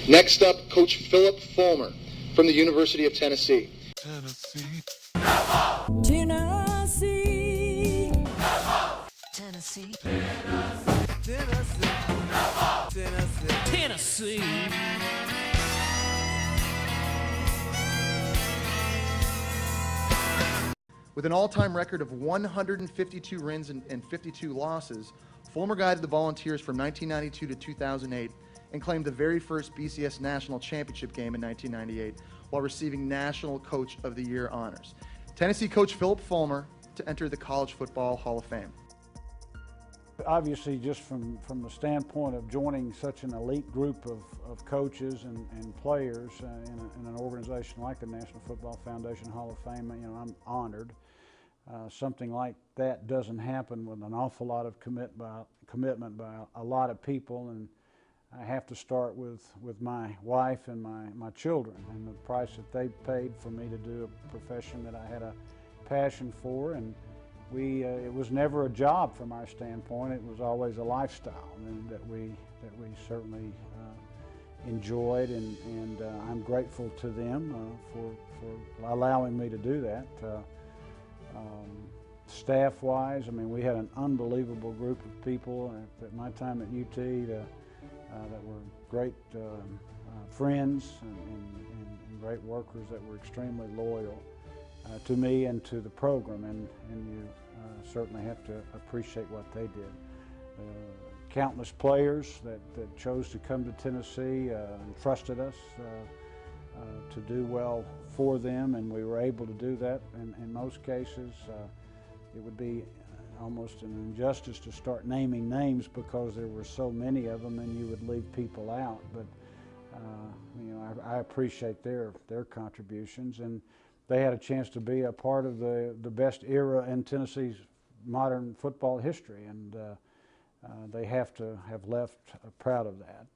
Next up, Coach Phillip Fulmer from the University of Tennessee. Tennessee. Tennessee. Tennessee. Tennessee. With an all-time record of 152 wins and 52 losses, Fulmer guided the Volunteers from 1992 to 2008 and claimed the very first BCS National Championship game in 1998 while receiving National Coach of the Year honors. Tennessee coach Phillip Fulmer to enter the College Football Hall of Fame. Obviously, just from the standpoint of joining such an elite group of coaches and players in an organization like the National Football Foundation Hall of Fame, I'm honored. Something like that doesn't happen with an awful lot of commitment by a lot of people, and I have to start with my wife and my children and the price that they paid for me to do a profession that I had a passion for. And it was never a job from our standpoint. It was always a lifestyle, and that we certainly enjoyed, and I'm grateful to them for allowing me to do that. Staff-wise, we had an unbelievable group of people at my time at UT that were great friends and great workers that were extremely loyal to me and to the program, and you certainly have to appreciate what they did. Countless players that chose to come to Tennessee and trusted us to do well for them, and we were able to do that. And in most cases, it would be almost an injustice to start naming names because there were so many of them, and you would leave people out. But I appreciate their contributions, and they had a chance to be a part of the best era in Tennessee's modern football history, and they have to have left proud of that.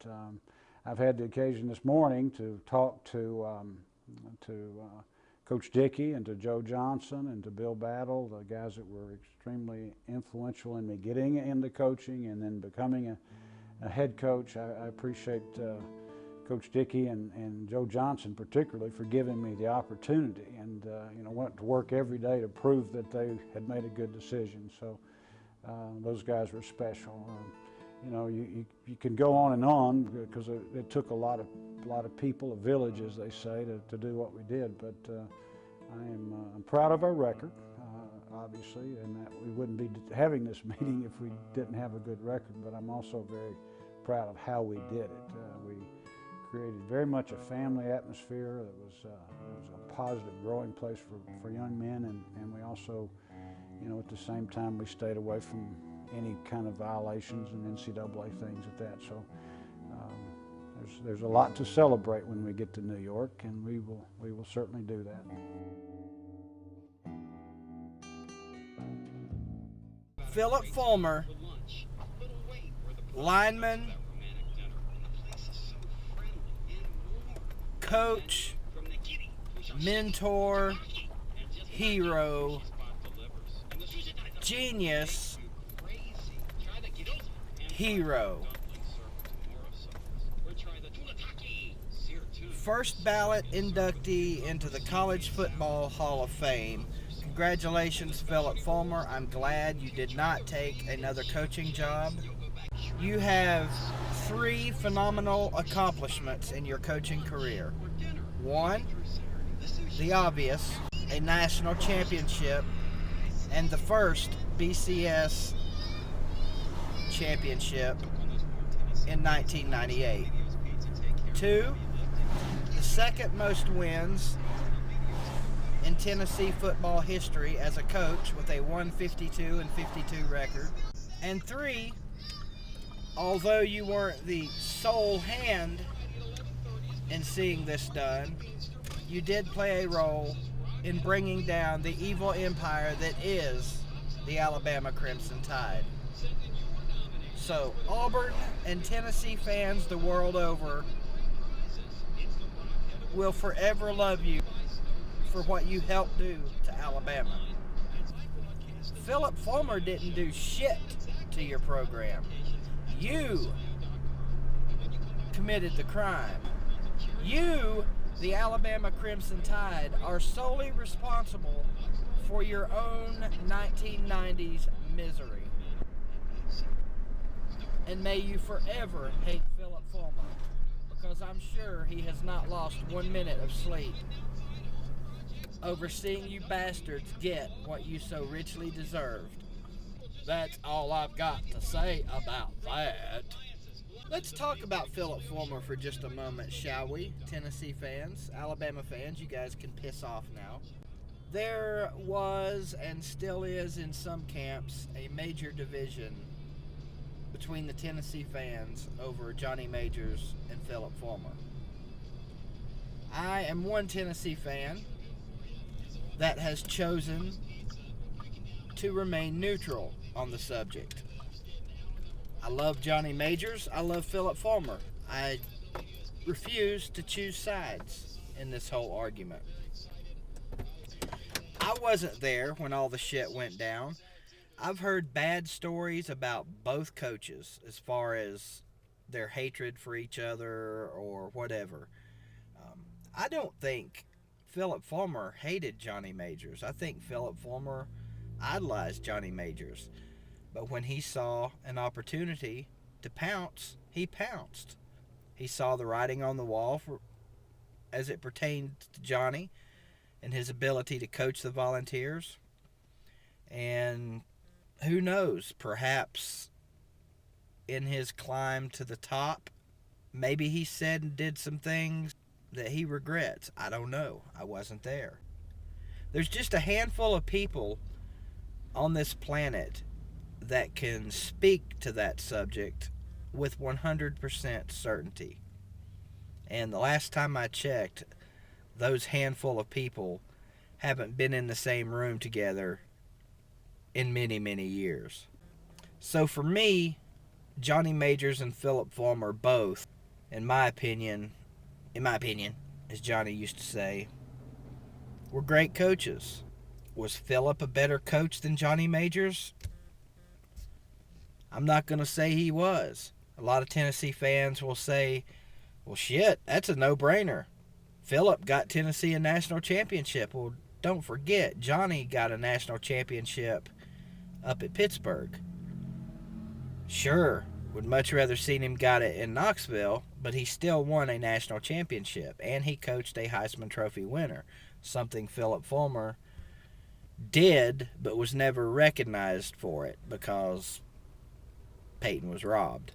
I've had the occasion this morning to talk to Coach Dickey and to Joe Johnson and to Bill Battle, the guys that were extremely influential in me getting into coaching and then becoming a head coach. I appreciate Coach Dickey and Joe Johnson particularly for giving me the opportunity, and went to work every day to prove that they had made a good decision. So those guys were special. You can go on because it took a lot of people, a village, as they say, to do what we did. But I'm proud of our record, obviously, and that we wouldn't be having this meeting if we didn't have a good record. But I'm also very proud of how we did it. We created very much a family atmosphere. It was a positive, growing place for young men, and we also, at the same time, we stayed away from any kind of violations and NCAA things at that. So there's a lot to celebrate when we get to New York, and we will certainly do that. Phillip Fulmer, lineman, coach, mentor, hero, genius, hero. First ballot inductee into the College Football Hall of Fame. Congratulations, Phillip Fulmer. I'm glad you did not take another coaching job. You have 3 phenomenal accomplishments in your coaching career. 1, the obvious, a national championship, and the first BCS championship in 1998. 2, the second most wins in Tennessee football history as a coach with a 152-52 record. And 3, although you weren't the sole hand in seeing this done, you did play a role in bringing down the evil empire that is the Alabama Crimson Tide. So Auburn and Tennessee fans the world over will forever love you for what you helped do to Alabama. Phillip Fulmer didn't do shit to your program. You committed the crime. You, the Alabama Crimson Tide, are solely responsible for your own 1990s misery. And may you forever hate Phillip Fulmer, because I'm sure he has not lost 1 minute of sleep over seeing you bastards get what you so richly deserved. That's all I've got to say about that. Let's talk about Phillip Fulmer for just a moment, shall we? Tennessee fans, Alabama fans, you guys can piss off now. There was and still is in some camps a major division between the Tennessee fans over Johnny Majors and Phillip Fulmer. I am one Tennessee fan that has chosen to remain neutral on the subject. I love Johnny Majors. I love Phillip Fulmer. I refuse to choose sides in this whole argument. I wasn't there when all the shit went down. I've heard bad stories about both coaches as far as their hatred for each other or whatever. I don't think Phillip Fulmer hated Johnny Majors. I think Phillip Fulmer idolized Johnny Majors. But when he saw an opportunity to pounce, he pounced. He saw the writing on the wall as it pertained to Johnny and his ability to coach the Volunteers. And who knows, perhaps in his climb to the top, maybe he said and did some things that he regrets. I don't know. I wasn't there. There's just a handful of people on this planet that can speak to that subject with 100% certainty. And the last time I checked, those handful of people haven't been in the same room together in many, many years. So for me, Johnny Majors and Phillip Fulmer both, in my opinion, as Johnny used to say, were great coaches. Was Phillip a better coach than Johnny Majors? I'm not going to say he was. A lot of Tennessee fans will say, well, shit, that's a no-brainer. Phillip got Tennessee a national championship. Well, don't forget, Johnny got a national championship up at Pittsburgh. Sure, would much rather seen him got it in Knoxville, but he still won a national championship, and he coached a Heisman Trophy winner, something Phillip Fulmer did, but was never recognized for it because Peyton was robbed.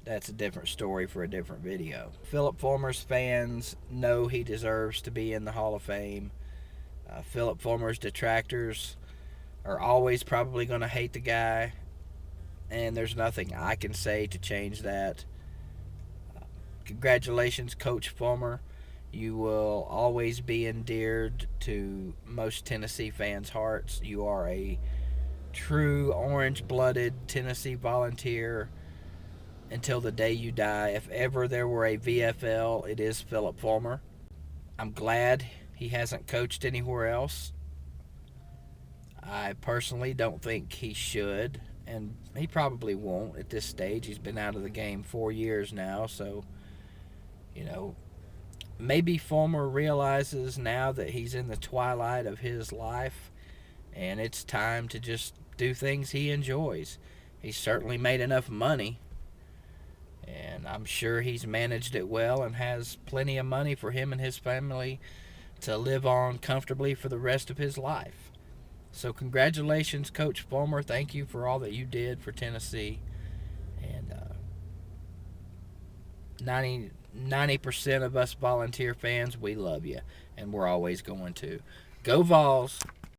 That's a different story for a different video. Phillip Fulmer's fans know he deserves to be in the Hall of Fame. Phillip Fulmer's detractors are always probably going to hate the guy, and there's nothing I can say to change that. Congratulations, Coach Fulmer. You will always be endeared to most Tennessee fans' hearts. You are a true orange-blooded Tennessee Volunteer until the day you die. If ever there were a VFL, it is Phillip Fulmer. I'm glad he hasn't coached anywhere else. I personally don't think he should, and he probably won't at this stage. He's been out of the game 4 years now, so, maybe Fulmer realizes now that he's in the twilight of his life, and it's time to just do things he enjoys. He's certainly made enough money, and I'm sure he's managed it well and has plenty of money for him and his family to live on comfortably for the rest of his life. So congratulations, Coach Fulmer. Thank you for all that you did for Tennessee. And 90% of us Volunteer fans, we love you, and we're always going to. Go Vols!